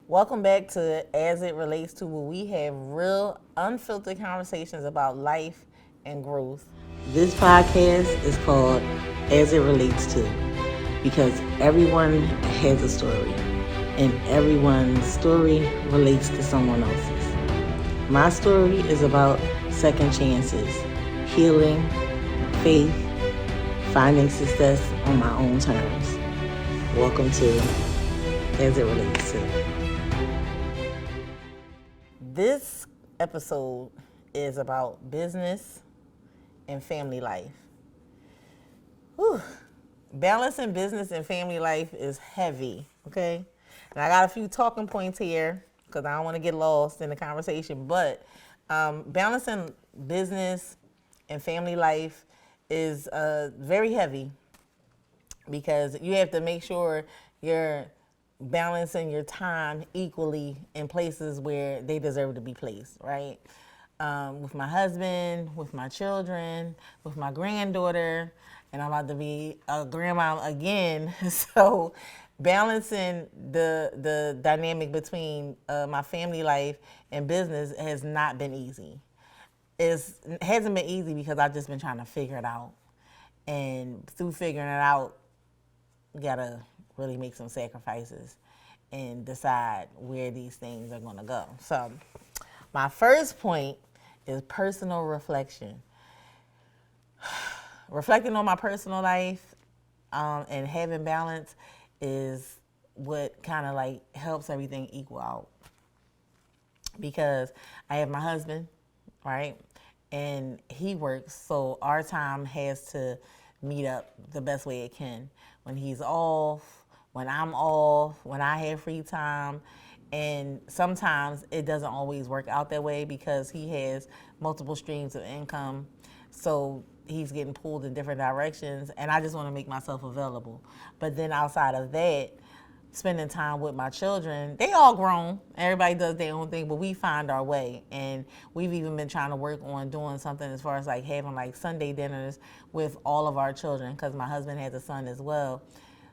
Welcome back to As It Relates to, where we have real, unfiltered conversations about life and growth. This podcast is called As It Relates to, because everyone has a story, and everyone's story relates to someone else's. My story is about second chances, healing, faith, finding success on my own terms. Welcome to As It Relates to. This episode is about business and family life. Whew. Balancing business and family life is heavy, okay? And I got a few talking points here because I don't want to get lost in the conversation, but balancing business and family life is very heavy because you have to make sure you're balancing your time equally in places where they deserve to be placed, right? With my husband, with my children, with my granddaughter, and I'm about to be a grandma again. So balancing the dynamic between my family life and business has not been easy. It hasn't been easy because I've just been trying to figure it out. And through figuring it out, you gotta really make some sacrifices and decide where these things are gonna go. So my first point is personal reflection. Reflecting on my personal life and having balance is what kind of like helps everything equal out. Because I have my husband, right? And he works, so our time has to meet up the best way it can. When he's off, when I'm off, when I have free time. And sometimes it doesn't always work out that way because he has multiple streams of income. So he's getting pulled in different directions, and I just want to make myself available. But then outside of that, spending time with my children, they all grown. Everybody does their own thing, but we find our way. And we've even been trying to work on doing something as far as like having like Sunday dinners with all of our children, because my husband has a son as well,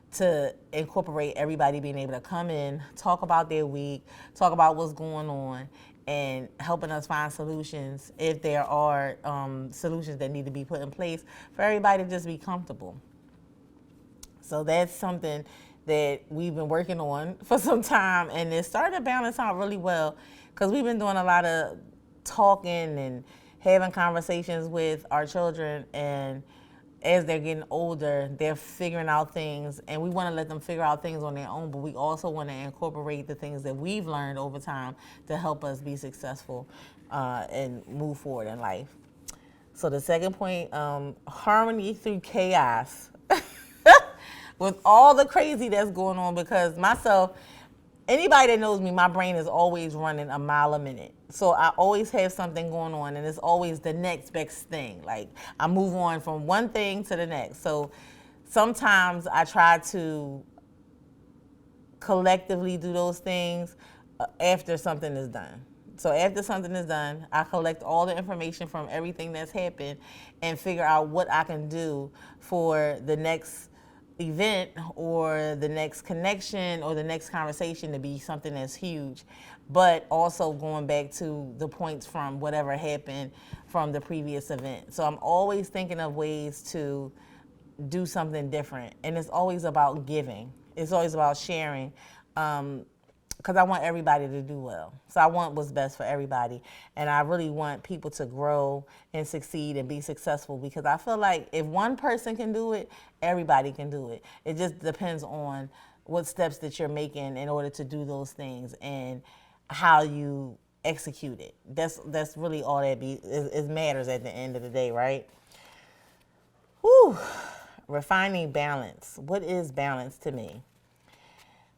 to incorporate everybody being able to come in, talk about their week, talk about what's going on, and helping us find solutions if there are solutions that need to be put in place for everybody to just be comfortable. So that's something that we've been working on for some time, and it started to balance out really well because we've been doing a lot of talking and having conversations with our children, and as they're getting older, they're figuring out things, and we want to let them figure out things on their own, but we also want to incorporate the things that we've learned over time to help us be successful and move forward in life. So the second point, harmony through chaos. With all the crazy that's going on, because myself, anybody that knows me, my brain is always running a mile a minute. So I always have something going on, and it's always the next best thing. Like I move on from one thing to the next. So sometimes I try to collectively do those things after something is done. So after something is done, I collect all the information from everything that's happened and figure out what I can do for the next event or the next connection or the next conversation to be something that's huge, but also going back to the points from whatever happened from the previous event. So I'm always thinking of ways to do something different, and it's always about giving. It's always about sharing, because I want everybody to do well. So I want what's best for everybody, and I really want people to grow and succeed and be successful, because I feel like if one person can do it, everybody can do it. It just depends on what steps that you're making in order to do those things and how you execute it. That's really all that it matters at the end of the day, right? Whew. Refining balance. What is balance to me?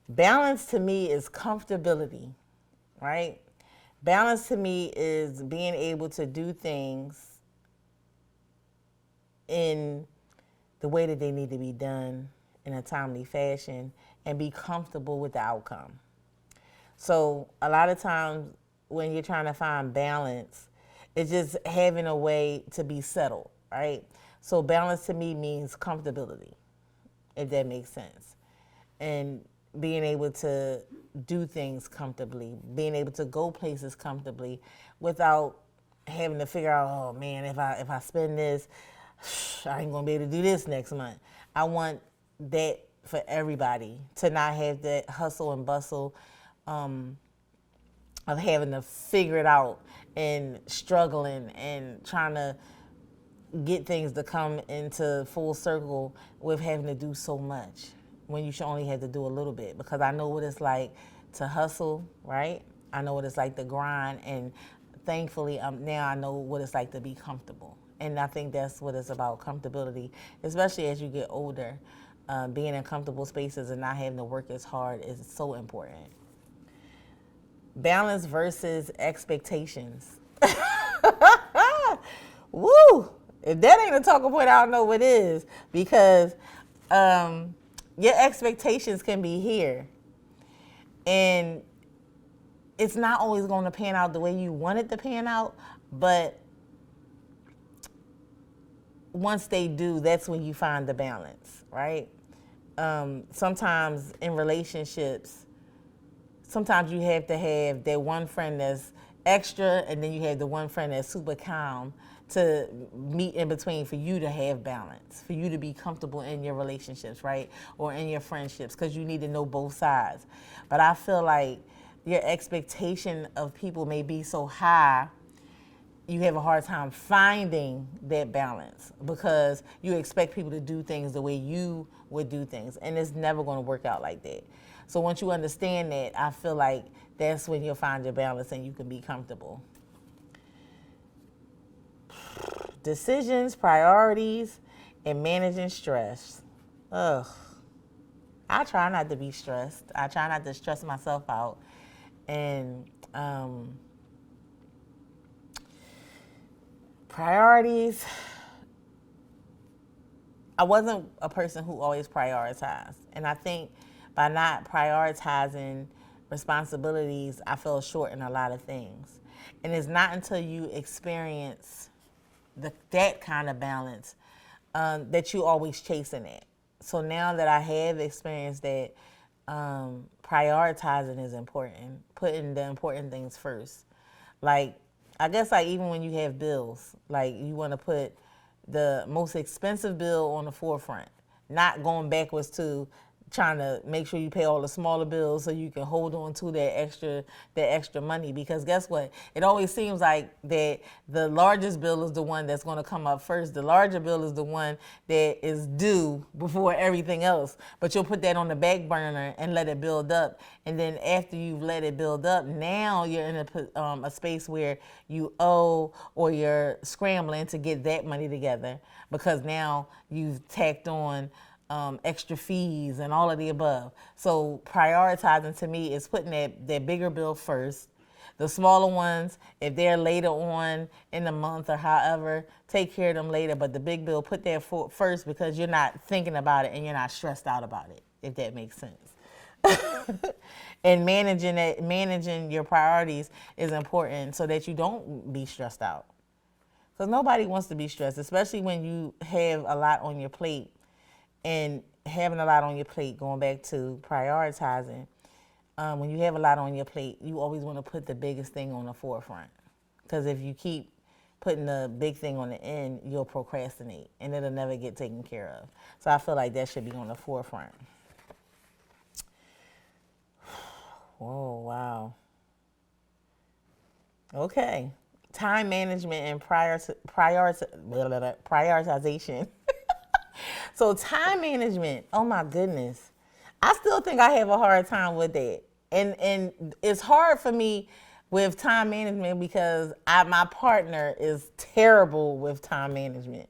Balance to me is comfortability, right? Balance to me is being able to do things in the way that they need to be done in a timely fashion and be comfortable with the outcome. So a lot of times when you're trying to find balance, it's just having a way to be settled, right? So balance to me means comfortability, if that makes sense. And being able to do things comfortably, being able to go places comfortably without having to figure out, oh man, if I spend this, I ain't gonna be able to do this next month. I want that for everybody, to not have that hustle and bustle of having to figure it out and struggling and trying to get things to come into full circle with having to do so much when you should only have to do a little bit. Because I know what it's like to hustle, right? I know what it's like to grind, and thankfully now I know what it's like to be comfortable. And I think that's what it's about, comfortability, especially as you get older. Being in comfortable spaces and not having to work as hard is so important. Balance versus expectations. Woo! If that ain't a talking point, I don't know what is. Because your expectations can be here. And it's not always going to pan out the way you want it to pan out. But once they do, that's when you find the balance, right? Sometimes in relationships, sometimes you have to have that one friend that's extra, and then you have the one friend that's super calm to meet in between for you to have balance, for you to be comfortable in your relationships, right? Or in your friendships, because you need to know both sides. But I feel like your expectation of people may be so high, you have a hard time finding that balance because you expect people to do things the way you would do things, and it's never going to work out like that. So once you understand that, I feel like that's when you'll find your balance and you can be comfortable. Decisions, priorities, and managing stress. Ugh. I try not to be stressed. I try not to stress myself out. And priorities, I wasn't a person who always prioritized. And I think by not prioritizing responsibilities, I fell short in a lot of things. And it's not until you experience that kind of balance that you always chasing it. So now that I have experienced that, prioritizing is important, putting the important things first. Like, I guess like even when you have bills, like you want to put the most expensive bill on the forefront, not going backwards to trying to make sure you pay all the smaller bills so you can hold on to that extra money. Because guess what? It always seems like that the largest bill is the one that's going to come up first. The larger bill is the one that is due before everything else. But you'll put that on the back burner and let it build up. And then after you've let it build up, now you're in a space where you owe, or you're scrambling to get that money together because now you've tacked on extra fees and all of the above. So prioritizing to me is putting that bigger bill first. The smaller ones, if they're later on in the month or however, take care of them later. But the big bill, put that first because you're not thinking about it and you're not stressed out about it, if that makes sense. And managing your priorities is important so that you don't be stressed out. Because nobody wants to be stressed, especially when you have a lot on your plate. And having a lot on your plate, going back to prioritizing, when you have a lot on your plate, you always want to put the biggest thing on the forefront. Because if you keep putting the big thing on the end, you'll procrastinate and it'll never get taken care of. So I feel like that should be on the forefront. Whoa, wow. Okay. Time management and prioritization. So time management, oh my goodness. I still think I have a hard time with that. And it's hard for me with time management because my partner is terrible with time management.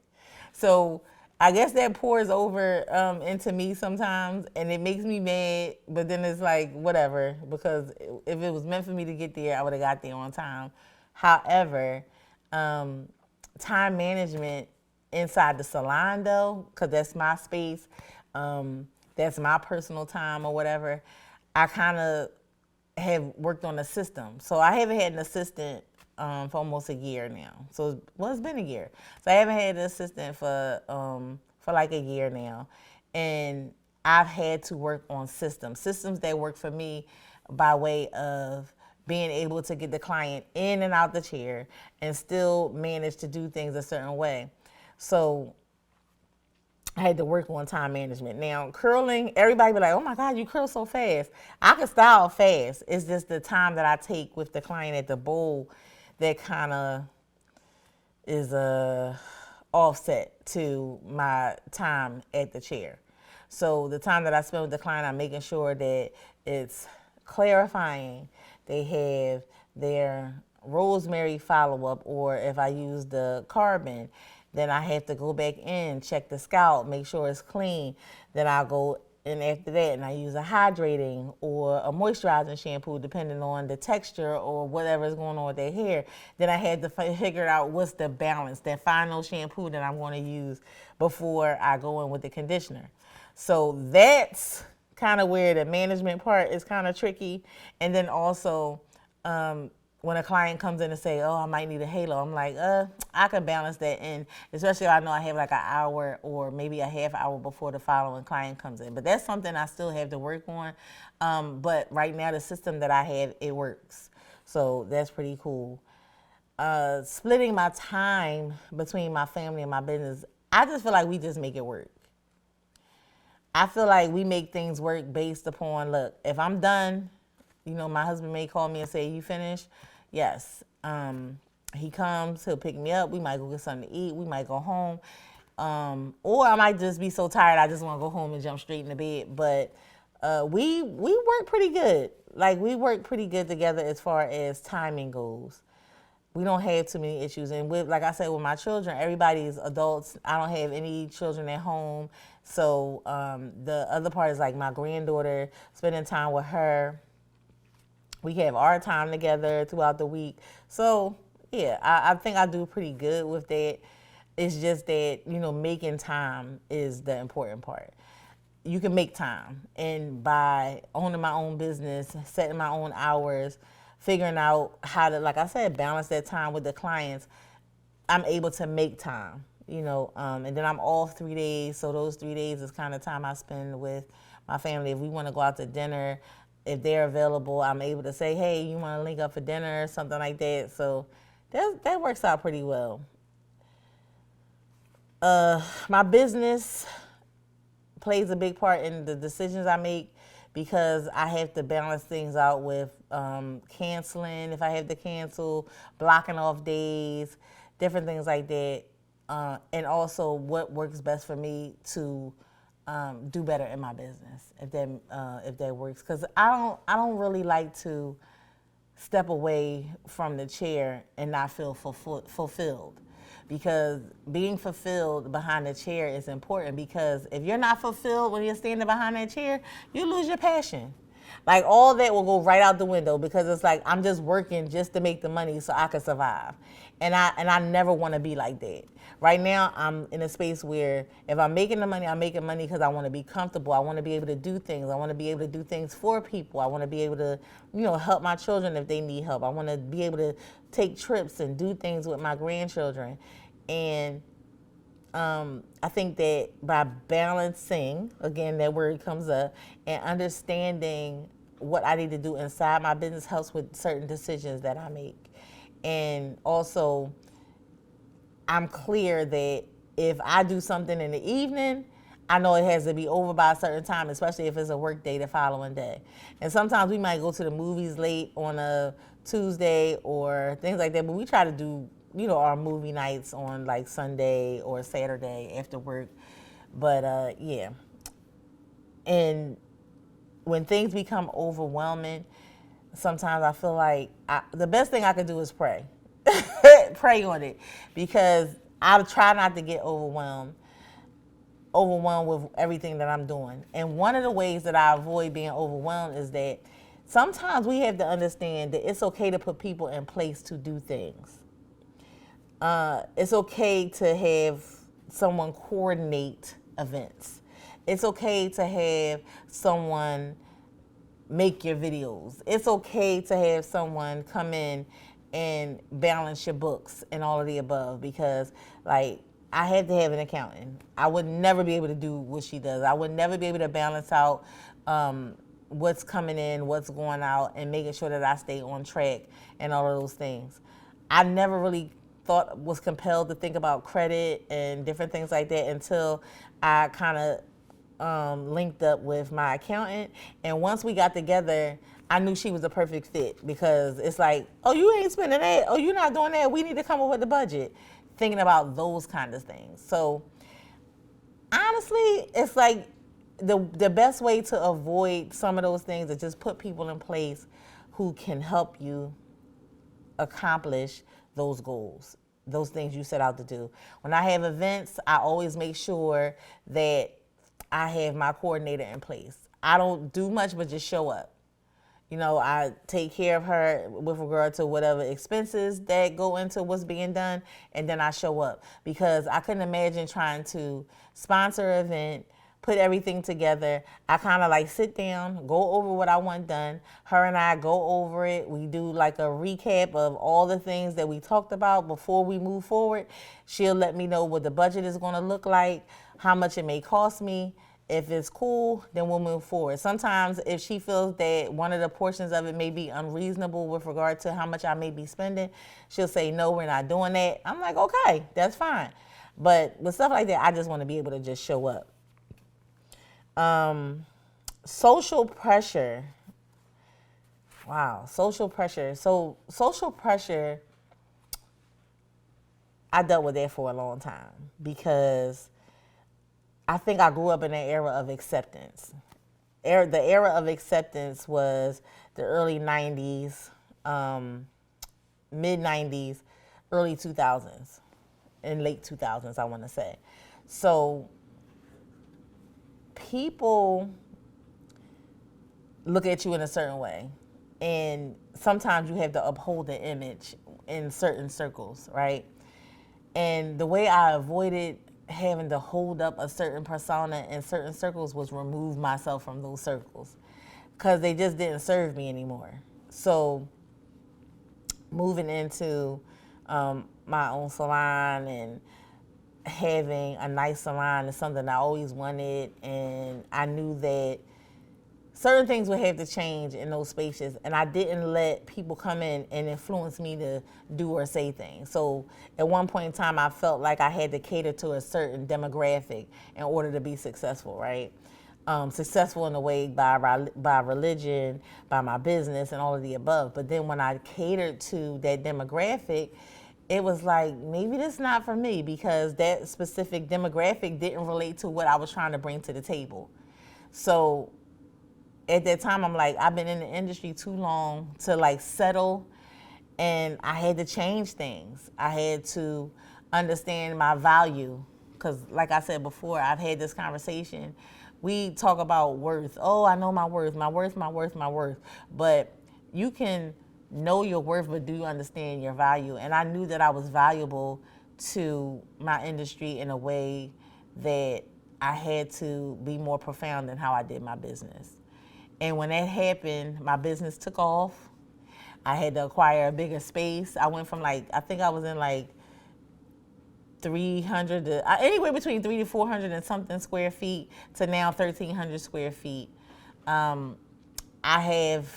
So I guess that pours over into me sometimes, and it makes me mad, but then it's like, whatever, because if it was meant for me to get there, I would have got there on time. However, time management inside the salon though, because that's my space, that's my personal time or whatever, I kind of have worked on a system. So I haven't had an assistant for almost a year now. So it's been a year. So I haven't had an assistant for like a year now. And I've had to work on systems that work for me by way of being able to get the client in and out the chair and still manage to do things a certain way. So I had to work on time management. Now, curling, everybody be like, oh my God, you curl so fast. I can style fast. It's just the time that I take with the client at the bowl that kind of is a offset to my time at the chair. So the time that I spend with the client, I'm making sure that it's clarifying. They have their rosemary follow-up, or if I use the carbon, then I have to go back in, check the scalp, make sure it's clean. Then I'll go in after that and I use a hydrating or a moisturizing shampoo depending on the texture or whatever is going on with their hair. Then I had to figure out what's the balance, that final shampoo that I'm going to use before I go in with the conditioner. So that's kind of where the management part is kind of tricky. And then also, when a client comes in and say, oh, I might need a halo, I'm like, I can balance that in, especially if I know I have like an hour or maybe a half hour before the following client comes in. But that's something I still have to work on. But right now, the system that I have, it works. So that's pretty cool. Splitting my time between my family and my business, I just feel like we just make it work. I feel like we make things work based upon, look, if I'm done, my husband may call me and say, you finished? Yes. He comes, he'll pick me up. We might go get something to eat. We might go home. Or I might just be so tired I just want to go home and jump straight in the bed. But we work pretty good. Like, we work pretty good together as far as timing goes. We don't have too many issues. And like I said, with my children, everybody's adults. I don't have any children at home. So the other part is like my granddaughter, spending time with her. We have our time together throughout the week. So, yeah, I think I do pretty good with that. It's just that, making time is the important part. You can make time. And by owning my own business, setting my own hours, figuring out how to, like I said, balance that time with the clients, I'm able to make time, and then I'm off 3 days. So those 3 days is kind of time I spend with my family. If we want to go out to dinner, if they're available, I'm able to say, hey, you want to link up for dinner or something like that. So that works out pretty well. My business plays a big part in the decisions I make because I have to balance things out with canceling, if I have to cancel, blocking off days, different things like that. And also what works best for me to do better in my business, if that works. Because I don't really like to step away from the chair and not feel fulfilled. Because being fulfilled behind the chair is important, because if you're not fulfilled when you're standing behind that chair, you lose your passion. Like, all that will go right out the window, because it's like I'm just working just to make the money so I can survive. And I never want to be like that. Right now, I'm in a space where if I'm making the money, I'm making money because I want to be comfortable. I want to be able to do things. I want to be able to do things for people. I want to be able to, help my children if they need help. I want to be able to take trips and do things with my grandchildren. And I think that by balancing, again, that word comes up, and understanding what I need to do inside my business helps with certain decisions that I make. And also, I'm clear that if I do something in the evening, I know it has to be over by a certain time, especially if it's a work day the following day. And sometimes we might go to the movies late on a Tuesday or things like that, but we try to do our movie nights on like Sunday or Saturday after work. But yeah. And when things become overwhelming, sometimes I feel like the best thing I could do is pray. Pray on it, because I try not to get overwhelmed with everything that I'm doing. And one of the ways that I avoid being overwhelmed is that sometimes we have to understand that it's okay to put people in place to do things. It's okay to have someone coordinate events. It's okay to have someone make your videos. It's okay to have someone come in and balance your books and all of the above, because like I had to have an accountant. I would never be able to do what she does. I would never be able to balance out what's coming in, what's going out, and making sure that I stay on track and all of those things. I never really was compelled to think about credit and different things like that until I kind of linked up with my accountant. And once we got together, I knew she was a perfect fit because it's like, oh, you ain't spending that. Oh, you're not doing that. We need to come up with the budget. Thinking about those kind of things. So honestly, it's like the best way to avoid some of those things is just put people in place who can help you accomplish those goals, those things you set out to do. When I have events, I always make sure that I have my coordinator in place. I don't do much but just show up. You know, I take care of her with regard to whatever expenses that go into what's being done, and then I show up. Because I couldn't imagine trying to sponsor an event, put everything together. I kind of like sit down, go over what I want done. Her and I go over it. We do like a recap of all the things that we talked about before we move forward. She'll let me know what the budget is going to look like, how much it may cost me. If it's cool, then we'll move forward. Sometimes if she feels that one of the portions of it may be unreasonable with regard to how much I may be spending, she'll say, no, we're not doing that. I'm like, okay, that's fine. But with stuff like that, I just want to be able to just show up. Social pressure. Wow, social pressure. So social pressure, I dealt with that for a long time because I think I grew up in an era of acceptance. The era of acceptance was the early 90s, mid 90s, early 2000s, and late 2000s, I want to say. So people look at you in a certain way. And sometimes you have to uphold the image in certain circles, right? And the way I avoided having to hold up a certain persona in certain circles was remove myself from those circles because they just didn't serve me anymore. So moving into my own salon and having a nice salon is something I always wanted, and I knew that certain things would have to change in those spaces, and I didn't let people come in and influence me to do or say things. So at one point in time, I felt like I had to cater to a certain demographic in order to be successful, right? Successful in a way by religion, by my business, and all of the above. But then when I catered to that demographic, it was like, maybe this is not for me because that specific demographic didn't relate to what I was trying to bring to the table. So at that time, I'm like, I've been in the industry too long to like settle, and I had to change things. I had to understand my value because like I said before, I've had this conversation. We talk about worth. Oh, I know my worth, my worth, my worth, my worth. But you can know your worth, but do you understand your value? And I knew that I was valuable to my industry in a way that I had to be more profound than how I did my business. And when that happened, my business took off. I had to acquire a bigger space. I went from like, I think I was in like 300 to, anywhere between 300 to 400 and something square feet to now 1,300 square feet. I have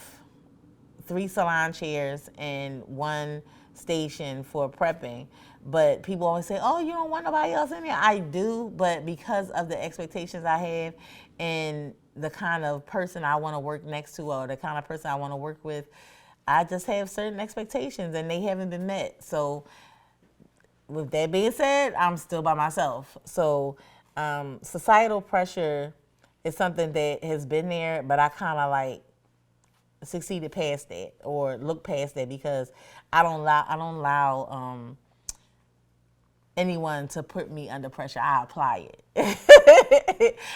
3 salon chairs and 1 station for prepping. But people always say, oh, you don't want nobody else in there. I do, but because of the expectations I have and the kind of person I want to work next to or the kind of person I want to work with, I just have certain expectations and they haven't been met. So with that being said, I'm still by myself. So societal pressure is something that has been there, but I kind of like succeeded past that or look past that because I don't allow anyone to put me under pressure. I apply it.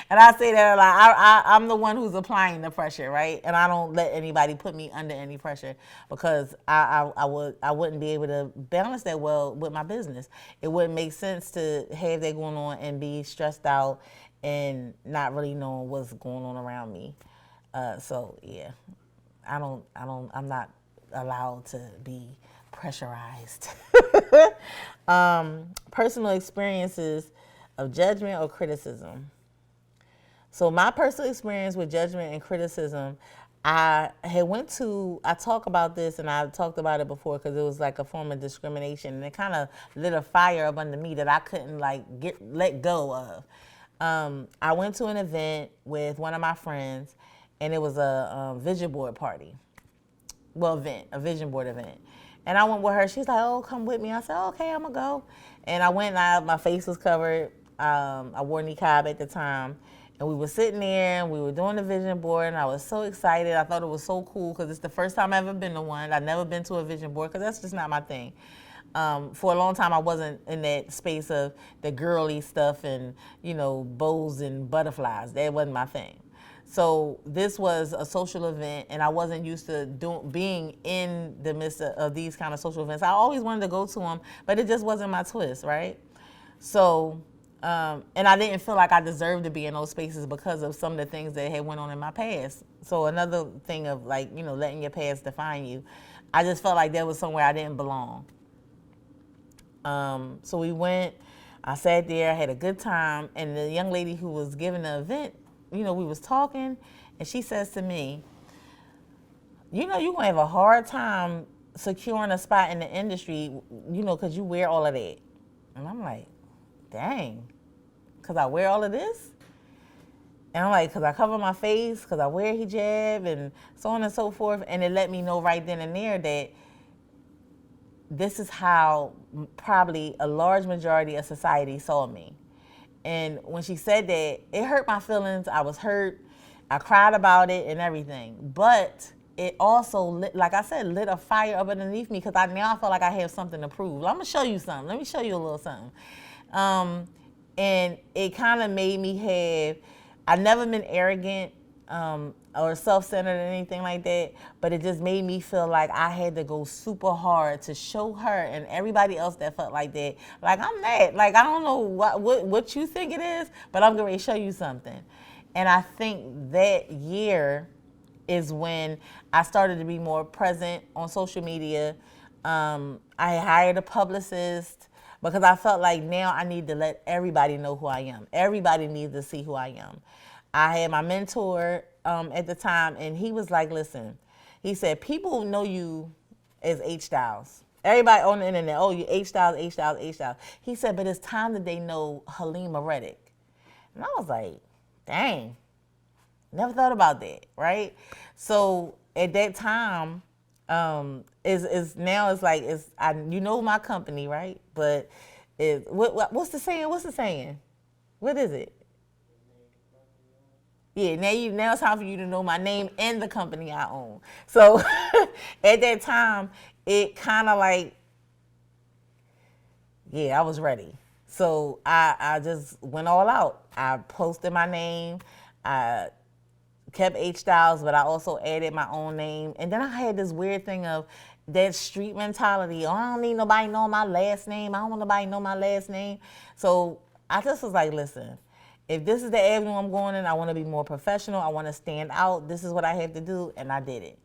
And I say that like I'm the one who's applying the pressure, right? And I don't let anybody put me under any pressure because I wouldn't be able to balance that well with my business. It wouldn't make sense to have that going on and be stressed out and not really knowing what's going on around me. So yeah, I'm not allowed to be pressurized. Personal experiences of judgment or criticism. So my personal experience with judgment and criticism, I talk about this and I talked about it before because it was like a form of discrimination and it kind of lit a fire up under me that I couldn't like let go of. I went to an event with one of my friends and it was a vision board party. Well, a vision board event. And I went with her. She's like, oh, come with me. I said, okay, I'm going to go. And I went and my face was covered. I wore niqab at the time. And we were sitting there and we were doing the vision board and I was so excited. I thought it was so cool because it's the first time I've ever been to one. I've never been to a vision board because that's just not my thing. For a long time, I wasn't in that space of the girly stuff and, bows and butterflies. That wasn't my thing. So this was a social event, and I wasn't used to being in the midst of these kind of social events. I always wanted to go to them, but it just wasn't my twist, right? So, and I didn't feel like I deserved to be in those spaces because of some of the things that had went on in my past. So another thing of like, letting your past define you. I just felt like there was somewhere I didn't belong. So we went, I sat there, I had a good time, and the young lady who was giving the event, we was talking, and she says to me, you're going to have a hard time securing a spot in the industry, because you wear all of that. And I'm like, dang, because I wear all of this? And I'm like, because I cover my face, because I wear hijab, and so on and so forth. And it let me know right then and there that this is how probably a large majority of society saw me. And when she said that, it hurt my feelings. I was hurt. I cried about it and everything. But it also, like I said, lit a fire up underneath me because now I feel like I have something to prove. I'm going to show you something. Let me show you a little something. And it kind of made me I've never been arrogant or self-centered or anything like that, but it just made me feel like I had to go super hard to show her and everybody else that felt like that, like I'm that. Like, I don't know what you think it is, but I'm going to show you something. And I think that year is when I started to be more present on social media. I hired a publicist because I felt like now I need to let everybody know who I am. Everybody needs to see who I am. I had my mentor at the time, and he was like, listen, he said, people know you as H Styles. Everybody on the internet, oh, you H Styles, H Styles, H Styles. He said, but it's time that they know Halima Reddick. And I was like, dang, never thought about that, right? So at that time, my company, right? But what's the saying? What's the saying? What is it? Yeah, now it's time for you to know my name and the company I own. So at that time, it kind of like, I was ready. So I just went all out. I posted my name. I kept H Styles, but I also added my own name. And then I had this weird thing of that street mentality. Oh, I don't need nobody knowing my last name. I don't want nobody to know my last name. So I just was like, listen, if this is the avenue I'm going in, I want to be more professional. I want to stand out. This is what I have to do, and I did it.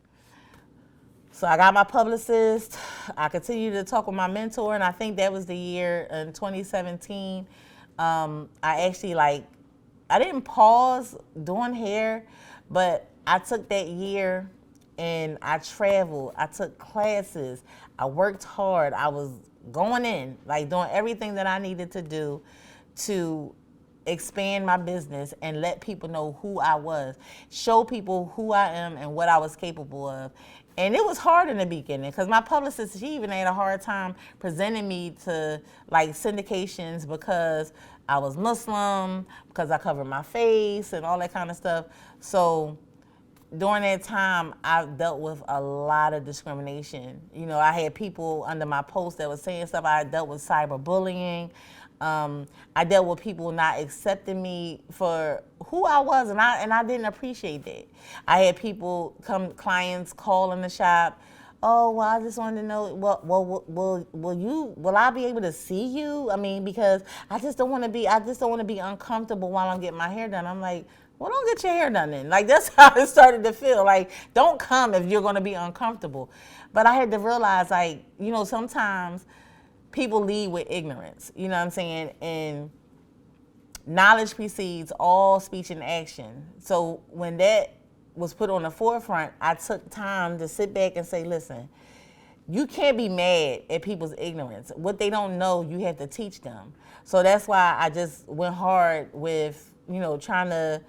So I got my publicist. I continued to talk with my mentor, and I think that was the year in 2017. I actually I didn't pause doing hair, but I took that year and I traveled. I took classes. I worked hard. I was going in, doing everything that I needed to do to expand my business and let people know who I was, show people who I am and what I was capable of. And it was hard in the beginning because my publicist, she even had a hard time presenting me to syndications because I was Muslim, because I covered my face and all that kind of stuff. So during that time, I dealt with a lot of discrimination. I had people under my post that was saying stuff. I dealt with cyberbullying. I dealt with people not accepting me for who I was, and I didn't appreciate that. I had clients call in the shop. Oh, well, I just wanted to know. Will I be able to see you? I mean, because I just don't want to be uncomfortable while I'm getting my hair done. I'm like, well, don't get your hair done then. That's how it started to feel. Don't come if you're going to be uncomfortable. But I had to realize, sometimes people lead with ignorance. You know what I'm saying? And knowledge precedes all speech and action. So when that was put on the forefront, I took time to sit back and say, listen, you can't be mad at people's ignorance. What they don't know, you have to teach them. So that's why I just went hard with, trying to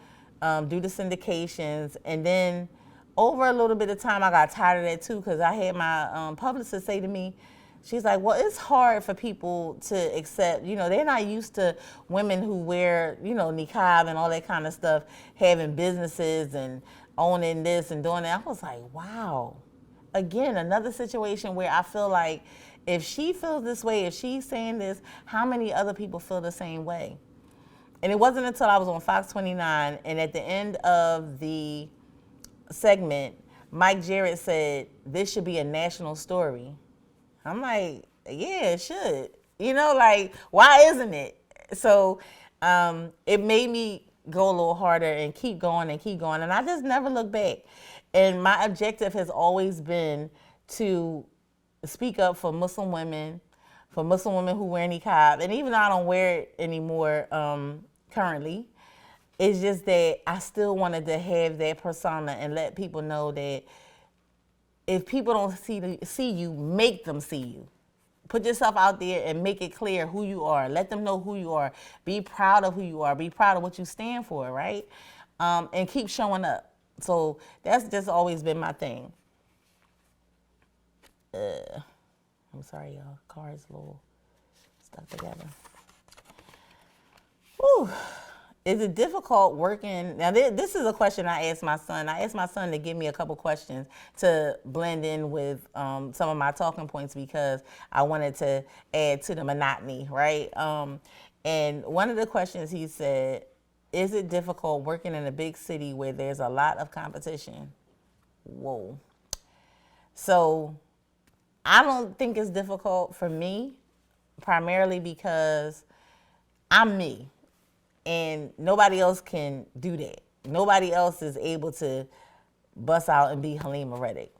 do the syndications. And then over a little bit of time, I got tired of that too, because I had my publicist say to me, she's like, well, it's hard for people to accept, they're not used to women who wear, niqab and all that kind of stuff, having businesses and owning this and doing that. I was like, wow. Again, another situation where I feel like if she feels this way, if she's saying this, how many other people feel the same way? And it wasn't until I was on Fox 29, and at the end of the segment, Mike Jarrett said, this should be a national story. I'm like, yeah, it should. Why isn't it? So it made me go a little harder and keep going and keep going. And I just never look back. And my objective has always been to speak up for Muslim women who wear niqab. And even though I don't wear it anymore currently, it's just that I still wanted to have that persona and let people know that if people don't see you, make them see you. Put yourself out there and make it clear who you are. Let them know who you are. Be proud of who you are. Be proud of what you stand for, right? And keep showing up. So that's just always been my thing. I'm sorry, y'all. Car is a little stuck together. Whew. Is it difficult working? Now, this is a question I asked my son. I asked my son to give me a couple questions to blend in with some of my talking points because I wanted to add to the monotony, right? And one of the questions he said, is it difficult working in a big city where there's a lot of competition? Whoa. So I don't think it's difficult for me, primarily because I'm me. And nobody else can do that. Nobody else is able to bust out and be Halima Reddick.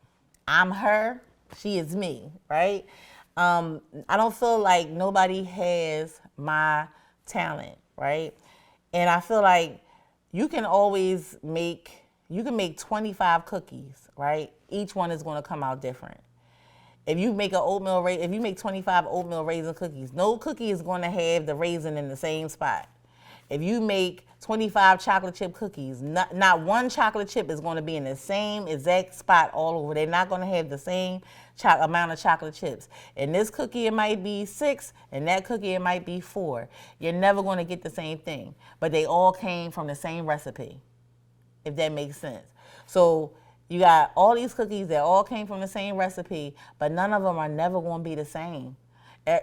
I'm her, she is me, right? I don't feel like nobody has my talent, right? And I feel like you can make 25 cookies, right? Each one is going to come out different. If you make 25 oatmeal raisin cookies, no cookie is going to have the raisin in the same spot. If you make 25 chocolate chip cookies, not one chocolate chip is going to be in the same exact spot all over. They're not going to have the same amount of chocolate chips. In this cookie, it might be 6, and that cookie, it might be 4. You're never going to get the same thing. But they all came from the same recipe, if that makes sense. So you got all these cookies that all came from the same recipe, but none of them are never going to be the same.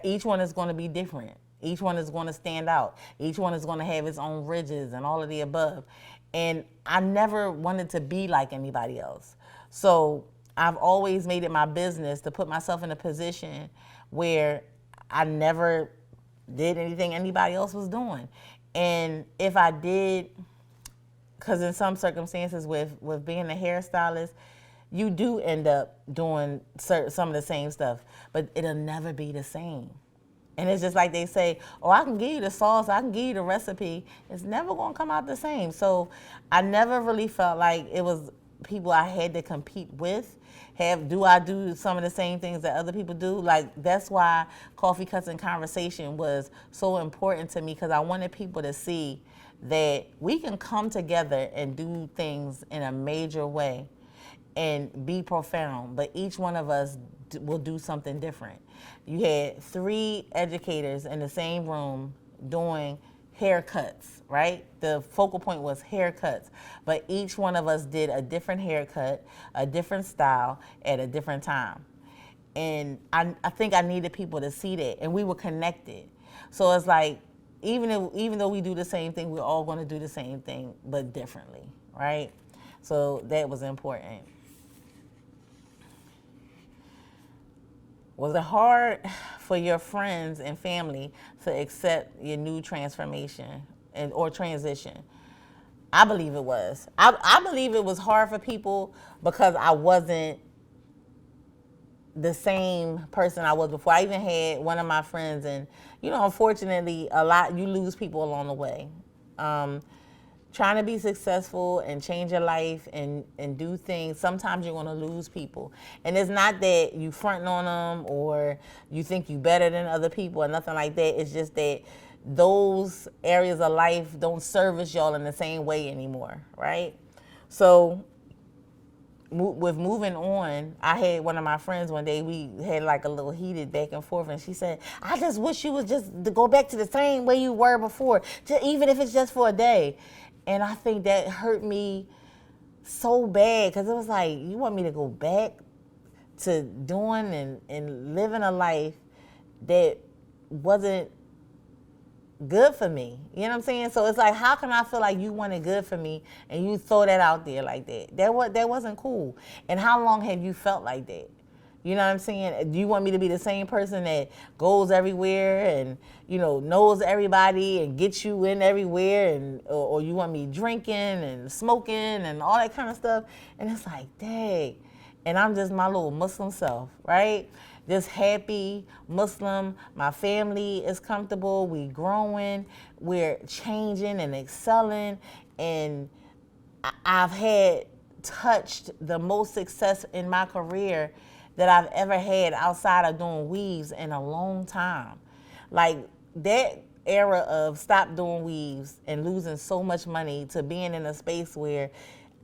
Each one is going to be different. Each one is going to stand out. Each one is going to have its own ridges and all of the above. And I never wanted to be like anybody else. So I've always made it my business to put myself in a position where I never did anything anybody else was doing. And if I did, because in some circumstances with being a hairstylist, you do end up doing some of the same stuff, but it'll never be the same. And it's just like they say, oh, I can give you the sauce, I can give you the recipe. It's never going to come out the same. So I never really felt like it was people I had to compete with. Do I do some of the same things that other people do? Like, that's why Coffee Cuts and Conversation was so important to me, because I wanted people to see that we can come together and do things in a major way and be profound, but each one of us will do something different. You had 3 educators in the same room doing haircuts, right? The focal point was haircuts, but each one of us did a different haircut, a different style at a different time. And I think I needed people to see that, and we were connected. So it's like, even though we do the same thing, we're all going to do the same thing, but differently, right? So that was important. Was it hard for your friends and family to accept your new transformation or transition? I believe it was. I believe it was hard for people because I wasn't the same person I was before. I even had one of my friends, and unfortunately, you lose people along the way. Trying to be successful and change your life and do things, sometimes you're going to lose people. And it's not that you fronting on them or you think you better than other people or nothing like that. It's just that those areas of life don't service y'all in the same way anymore, right? So with moving on, I had one of my friends one day, we had like a little heated back and forth, and she said, I just wish you was just to go back to the same way you were before, even if it's just for a day. And I think that hurt me so bad, because it was like, you want me to go back to doing and living a life that wasn't good for me. You know what I'm saying? So it's like, how can I feel like you wanted good for me and you throw that out there like that? That wasn't cool. And how long have you felt like that? You know what I'm saying? Do you want me to be the same person that goes everywhere and, knows everybody and gets you in everywhere, and or you want me drinking and smoking and all that kind of stuff? And it's like, dang. And I'm just my little Muslim self, right? Just happy Muslim. My family is comfortable. We growing. We're changing and excelling. And I've had touched the most success in my career that I've ever had outside of doing weaves in a long time. Like that era of stop doing weaves and losing so much money to being in a space where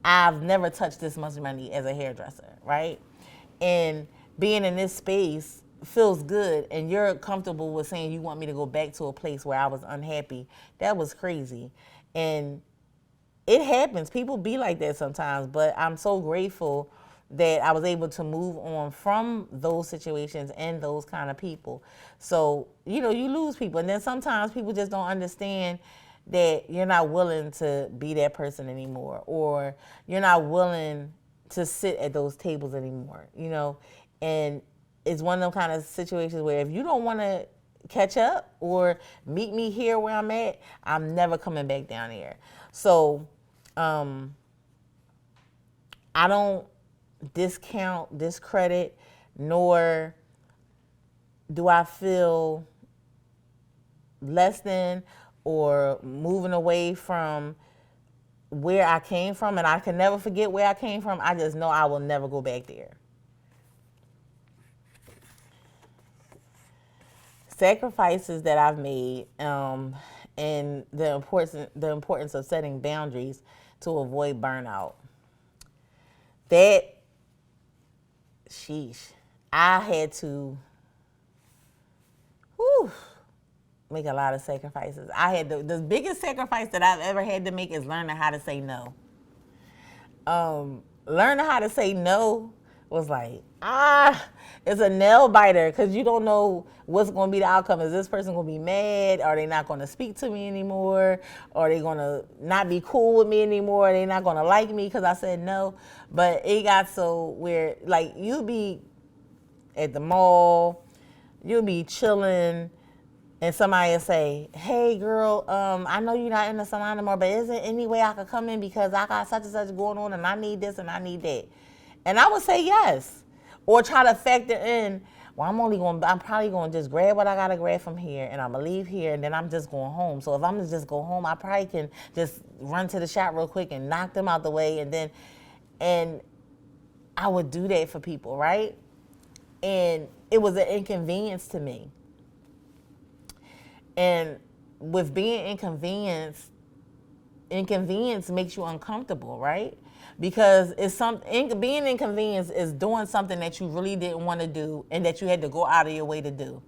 I've never touched this much money as a hairdresser, right? And being in this space feels good, and you're comfortable with saying you want me to go back to a place where I was unhappy. That was crazy. And it happens. People be like that sometimes, but I'm so grateful that I was able to move on from those situations and those kind of people. So, you lose people. And then sometimes people just don't understand that you're not willing to be that person anymore, or you're not willing to sit at those tables anymore, And it's one of them kind of situations where if you don't want to catch up or meet me here where I'm at, I'm never coming back down here. So I don't discredit, nor do I feel less than or moving away from where I came from, and I can never forget where I came from. I just know I will never go back there. Sacrifices that I've made, and the importance of setting boundaries to avoid burnout. I had to make a lot of sacrifices. I had the biggest sacrifice that I've ever had to make is learning how to say no. Learning how to say no was like, it's a nail biter, because you don't know what's going to be the outcome. Is this person going to be mad? Are they not going to speak to me anymore? Are they going to not be cool with me anymore? Are they not going to like me because I said no? But it got so where, like, you'll be at the mall, you'll be chilling, and somebody will say, hey, girl, I know you're not in the salon anymore, but is there any way I could come in because I got such and such going on and I need this and I need that? And I would say yes. Or try to factor in, well, I'm probably going to just grab what I got to grab from here, and I'm going to leave here, and then I'm just going home. So if I'm going to just go home, I probably can just run to the shop real quick and knock them out the way, and I would do that for people, right? And it was an inconvenience to me. And with being inconvenienced makes you uncomfortable, right? Because being inconvenienced is doing something that you really didn't want to do and that you had to go out of your way to do.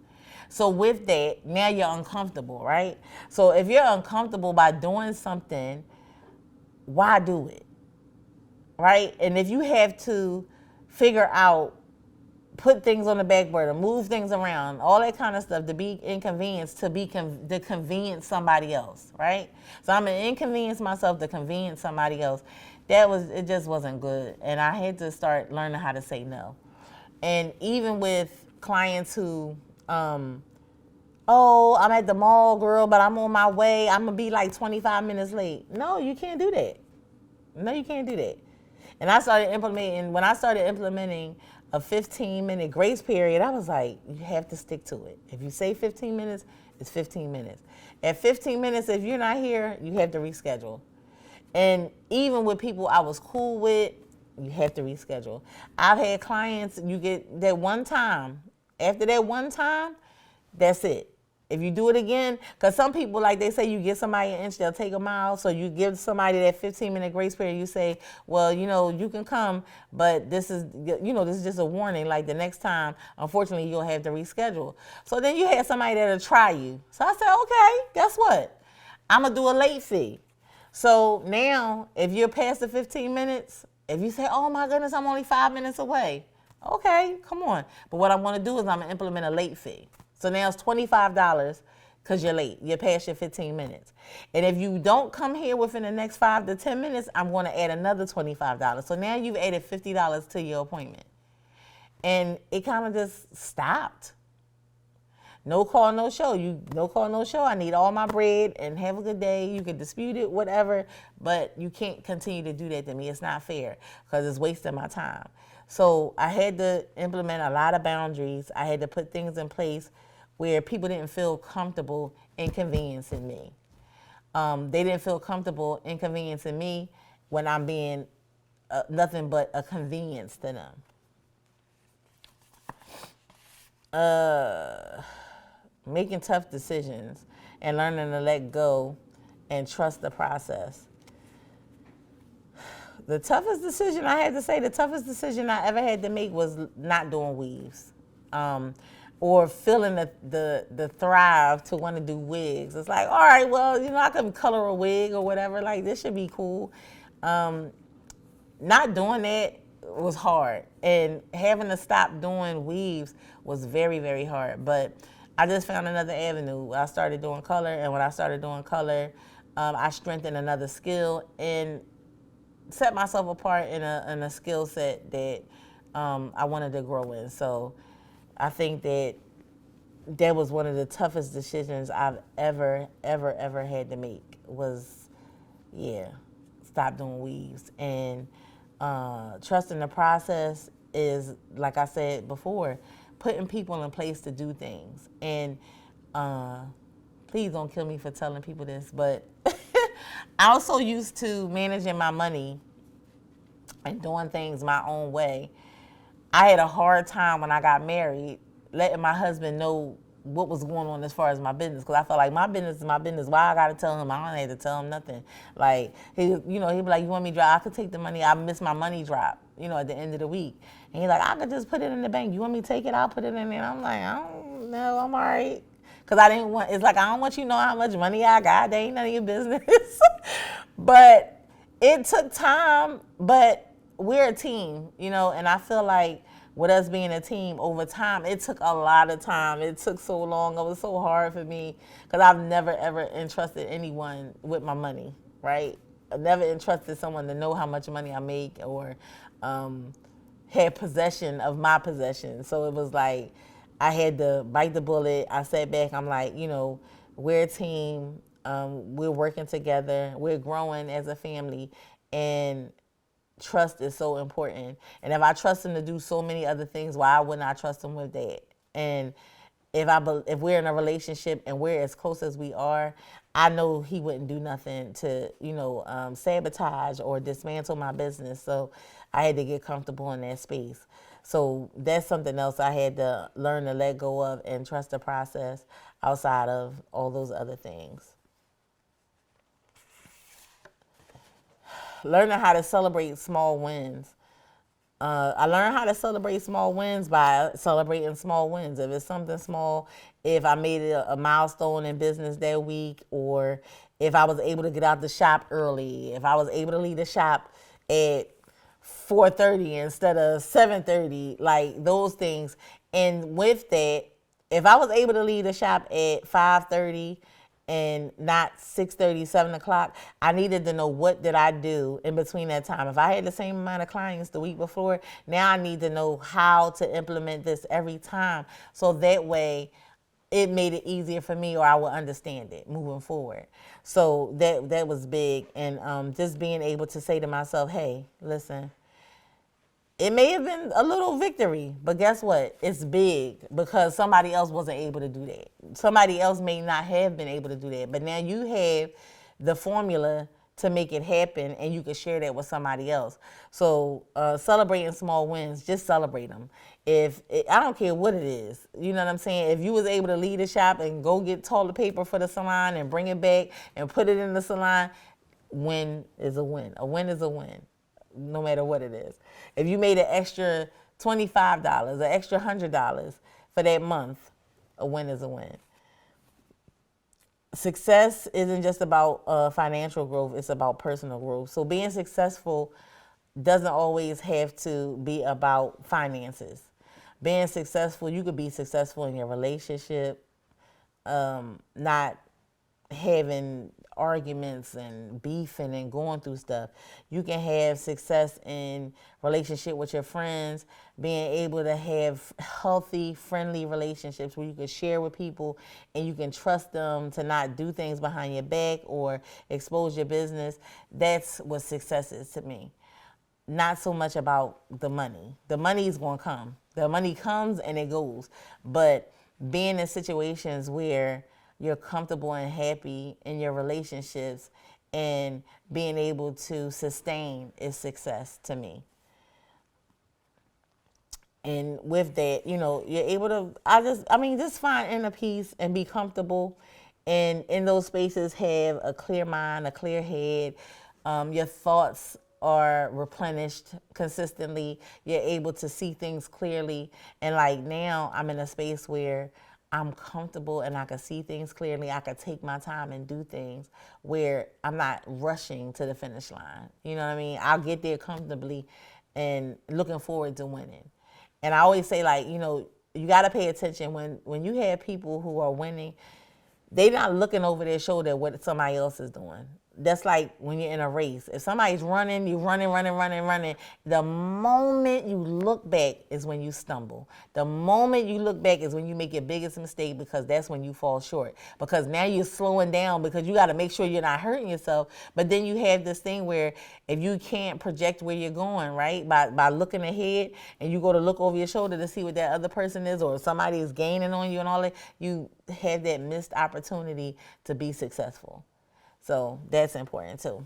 So with that, now you're uncomfortable, right? So if you're uncomfortable by doing something, why do it, right? And if you have to figure out, put things on the back burner, move things around, all that kind of stuff to be inconvenienced, to convenience somebody else, right? So I'm going to inconvenience myself to convenience somebody else. It just wasn't good. And I had to start learning how to say no. And even with clients who, I'm at the mall, girl, but I'm on my way. I'm going to be like 25 minutes late. No, you can't do that. No, you can't do that. And when I started implementing a 15-minute grace period, I was like, you have to stick to it. If you say 15 minutes, it's 15 minutes. At 15 minutes, if you're not here, you have to reschedule. And even with people I was cool with, you have to reschedule. I've had clients, you get that one time. After that one time, that's it. If you do it again, because some people, like they say, you give somebody an inch, they'll take a mile. So you give somebody that 15-minute grace period. You say, well, you can come, but this is just a warning. Like the next time, unfortunately, you'll have to reschedule. So then you had somebody that'll try you. So I said, okay, guess what? I'm going to do a late fee. So now, if you're past the 15 minutes, if you say, oh my goodness, I'm only 5 minutes away. Okay, come on. But what I'm going to do is I'm going to implement a late fee. So now it's $25 because you're late. You're past your 15 minutes. And if you don't come here within the next 5 to 10 minutes, I'm going to add another $25. So now you've added $50 to your appointment. And it kind of just stopped. No call, no show. No call, no show. I need all my bread and have a good day. You can dispute it, whatever, but you can't continue to do that to me. It's not fair because it's wasting my time. So I had to implement a lot of boundaries. I had to put things in place where people didn't feel comfortable inconveniencing me. They didn't feel comfortable inconveniencing me when I'm being nothing but a convenience to them. Making tough decisions and learning to let go and trust the process. The toughest decision I ever had to make was not doing weaves. Or feeling the thrive to want to do wigs. It's like, all right, well, I can color a wig or whatever. Like, this should be cool. Not doing that was hard. And having to stop doing weaves was very, very hard. But I just found another avenue. I started doing color. And when I started doing color, I strengthened another skill and set myself apart in a skill set that I wanted to grow in. So I think that was one of the toughest decisions I've ever had to make was, stop doing weaves. And trusting the process is, like I said before, putting people in place to do things. And please don't kill me for telling people this, but I was so used to managing my money and doing things my own way. I had a hard time when I got married letting my husband know what was going on as far as my business, because I felt like my business is my business. Why I got to tell him? I don't have to tell him nothing. Like, he'd be like, you want me to drop? I could take the money. I miss my money drop, at the end of the week. And he's like, I could just put it in the bank. You want me to take it? I'll put it in there. And I'm like, I don't know. I'm all right. Because I don't want you to know how much money I got. That ain't none of your business. But it took time, but we're a team, and I feel like with us being a team over time, it took a lot of time. It took so long. It was so hard for me because I've never, ever entrusted anyone with my money, right? I've never entrusted someone to know how much money I make or had possession of my possession. So it was like I had to bite the bullet. I sat back. I'm like, we're a team. We're working together. We're growing as a family. And trust is so important. And if I trust him to do so many other things, why wouldn't I trust him with that? And if we're in a relationship and we're as close as we are, I know he wouldn't do nothing to, sabotage or dismantle my business. So I had to get comfortable in that space. So that's something else I had to learn to let go of and trust the process outside of all those other things. Learning how to celebrate small wins. I learned how to celebrate small wins by celebrating small wins. If it's something small, if I made it a milestone in business that week, or if I was able to get out the shop early, if I was able to leave the shop at 4:30 instead of 7:30, like those things. And with that, if I was able to leave the shop at 5:30 and not 6:30, 7 o'clock, I needed to know what did I do in between that time. If I had the same amount of clients the week before, now I need to know how to implement this every time. So that way it made it easier for me, or I would understand it moving forward. So that was big. And just being able to say to myself, hey, listen, It may have been a little victory, but guess what? It's big because somebody else wasn't able to do that. Somebody else may not have been able to do that, but now you have the formula to make it happen, and you can share that with somebody else. So celebrating small wins, just celebrate them. I don't care what it is, you know what I'm saying. If you was able to lead a shop and go get toilet paper for the salon and bring it back and put it in the salon, win is a win. A win is a win, no matter what it is. If you made an extra $25, an extra $100 for that month, a win is a win. Success isn't just about financial growth, it's about personal growth. So being successful doesn't always have to be about finances. Being successful, you could be successful in your relationship, not having arguments and beefing and going through stuff. You can have success in relationship with your friends, being able to have healthy, friendly relationships where you can share with people and you can trust them to not do things behind your back or expose your business. That's what success is to me. Not so much about the money. The money is going to come. The money comes and it goes. But being in situations where you're comfortable and happy in your relationships and being able to sustain is success to me. And with that, you're able to, just find inner peace and be comfortable. And in those spaces, have a clear mind, a clear head. Your thoughts are replenished consistently. You're able to see things clearly. And like now, I'm in a space where I'm comfortable and I can see things clearly. I can take my time and do things where I'm not rushing to the finish line. You know what I mean? I'll get there comfortably and looking forward to winning. And I always say, you got to pay attention when you have people who are winning. They not looking over their shoulder at what somebody else is doing. That's like when you're in a race. If somebody's running, you're running. The moment you look back is when you stumble. The moment you look back is when you make your biggest mistake, because that's when you fall short. Because now you're slowing down because you got to make sure you're not hurting yourself. But then you have this thing where if you can't project where you're going, right, by looking ahead, and you go to look over your shoulder to see what that other person is, or somebody is gaining on you and all that, you have that missed opportunity to be successful. So that's important too.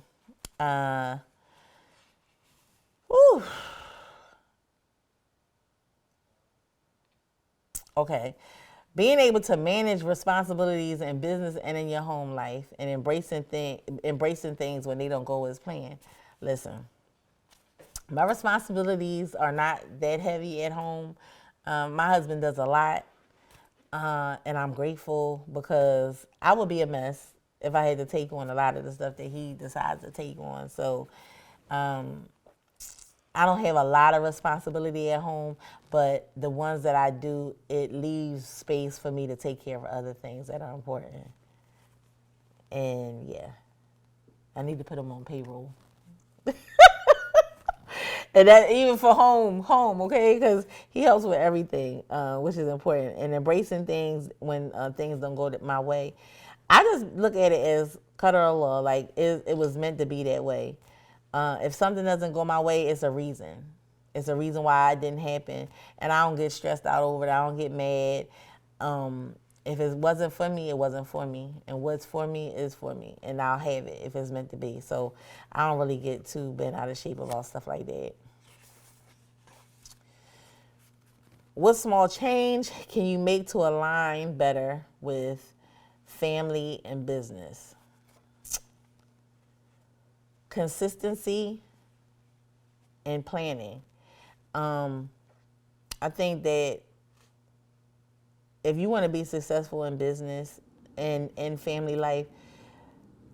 Okay. Being able to manage responsibilities in business and in your home life, and embracing things when they don't go as planned. Listen, my responsibilities are not that heavy at home. My husband does a lot, and I'm grateful, because I would be a mess if I had to take on a lot of the stuff that he decides to take on. So I don't have a lot of responsibility at home, but the ones that I do, it leaves space for me to take care of other things that are important. And yeah, I need to put him on payroll. And that even for home, okay? Because he helps with everything, which is important. And embracing things when things don't go my way. I just look at it as qadar Allah, like it was meant to be that way. If something doesn't go my way, it's a reason. It's a reason why it didn't happen. And I don't get stressed out over it. I don't get mad. If it wasn't for me, it wasn't for me. And what's for me is for me. And I'll have it if it's meant to be. So I don't really get too bent out of shape about stuff like that. What small change can you make to align better with family and business? Consistency and planning. I think that if you want to be successful in business and in family life,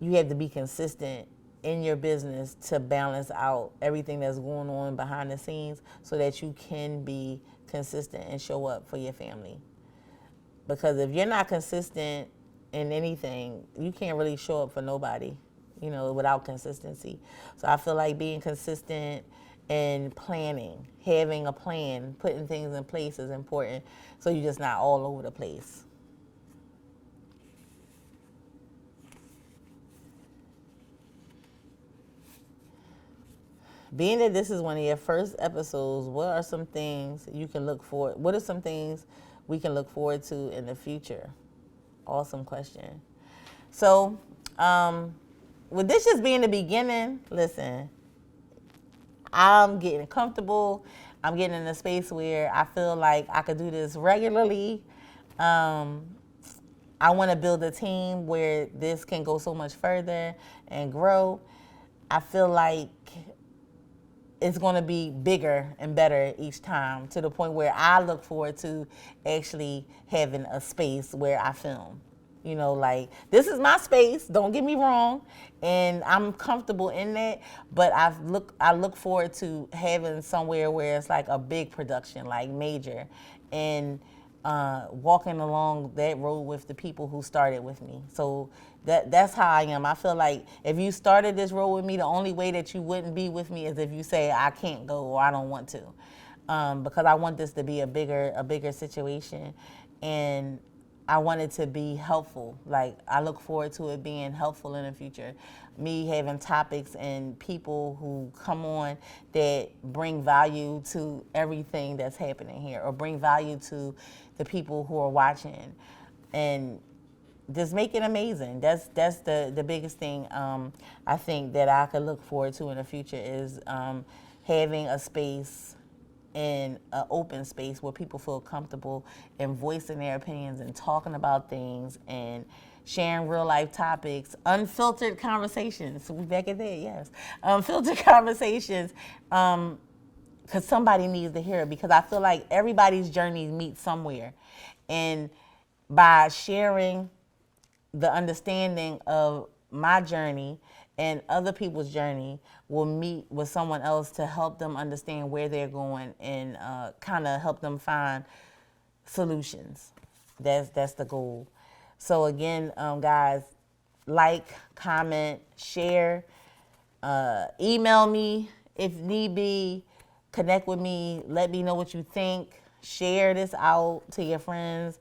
you have to be consistent in your business to balance out everything that's going on behind the scenes, so that you can be consistent and show up for your family. Because if you're not consistent in anything, you can't really show up for nobody, without consistency. So I feel like being consistent and planning, having a plan, putting things in place is important, so you're just not all over the place. being that this is one of your first episodes, what are some things you can look for? What are some things we can look forward to in the future? Awesome question. So, with this just being the beginning, listen, I'm getting comfortable. I'm getting in a space where I feel like I could do this regularly. I want to build a team where this can go so much further and grow. I feel like it's going to be bigger and better each time, to the point where I look forward to actually having a space where I film. You know, like, this is my space, don't get me wrong, and I'm comfortable in that, but I look forward to having somewhere where it's like a big production, like major, and walking along that road with the people who started with me. So that's how I am. I feel like if you started this road with me, the only way that you wouldn't be with me is if you say I can't go or I don't want to, because I want this to be a bigger situation, and I want it to be helpful. Like, I look forward to it being helpful in the future. Me having topics and people who come on that bring value to everything that's happening here, or bring value to the people who are watching, and just make it amazing. That's the biggest thing I think that I could look forward to in the future is having a space, in an open space where people feel comfortable in voicing their opinions and talking about things and sharing real life topics, unfiltered conversations. So we back at that, yes. Unfiltered conversations, because somebody needs to hear it, because I feel like everybody's journeys meet somewhere. And by sharing the understanding of my journey and other people's journey, will meet with someone else to help them understand where they're going, and kind of help them find solutions. That's the goal. So again, guys, like, comment, share, email me if need be, connect with me, let me know what you think, share this out to your friends,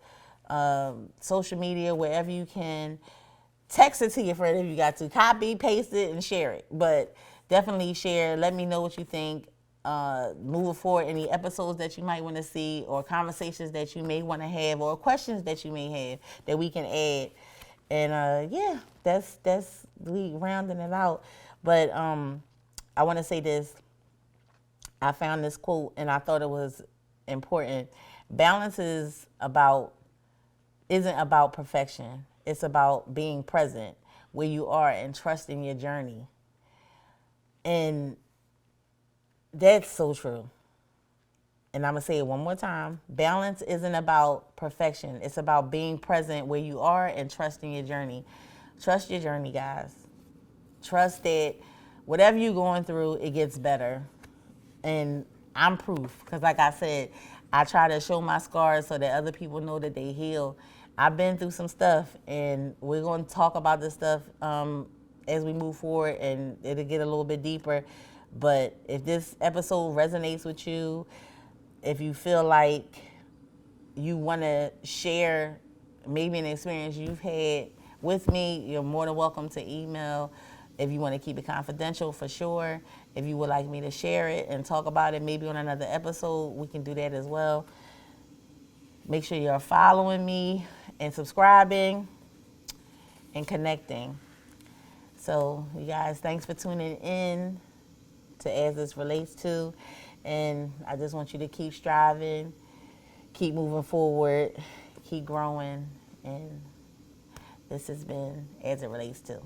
social media, wherever you can. Text it to your friend if you got to. Copy, paste it, and share it. But definitely share. Let me know what you think. Moving forward, any episodes that you might want to see, or conversations that you may want to have, or questions that you may have that we can add. And yeah, that's we rounding it out. But I want to say this. I found this quote and I thought it was important. Balance isn't about perfection. It's about being present where you are and trusting your journey. And that's so true. And I'm going to say it one more time. Balance isn't about perfection. It's about being present where you are and trusting your journey. Trust your journey, guys. Trust that whatever you're going through, it gets better. And I'm proof, because like I said, I try to show my scars so that other people know that they heal. I've been through some stuff, and we're going to talk about this stuff as we move forward, and it'll get a little bit deeper. But if this episode resonates with you, if you feel like you want to share maybe an experience you've had with me, you're more than welcome to email. If you want to keep it confidential, for sure. If you would like me to share it and talk about it maybe on another episode, we can do that as well. Make sure you're following me and subscribing and connecting. So, you guys, thanks for tuning in to As This Relates To. And I just want you to keep striving, keep moving forward, keep growing. And this has been As It Relates To.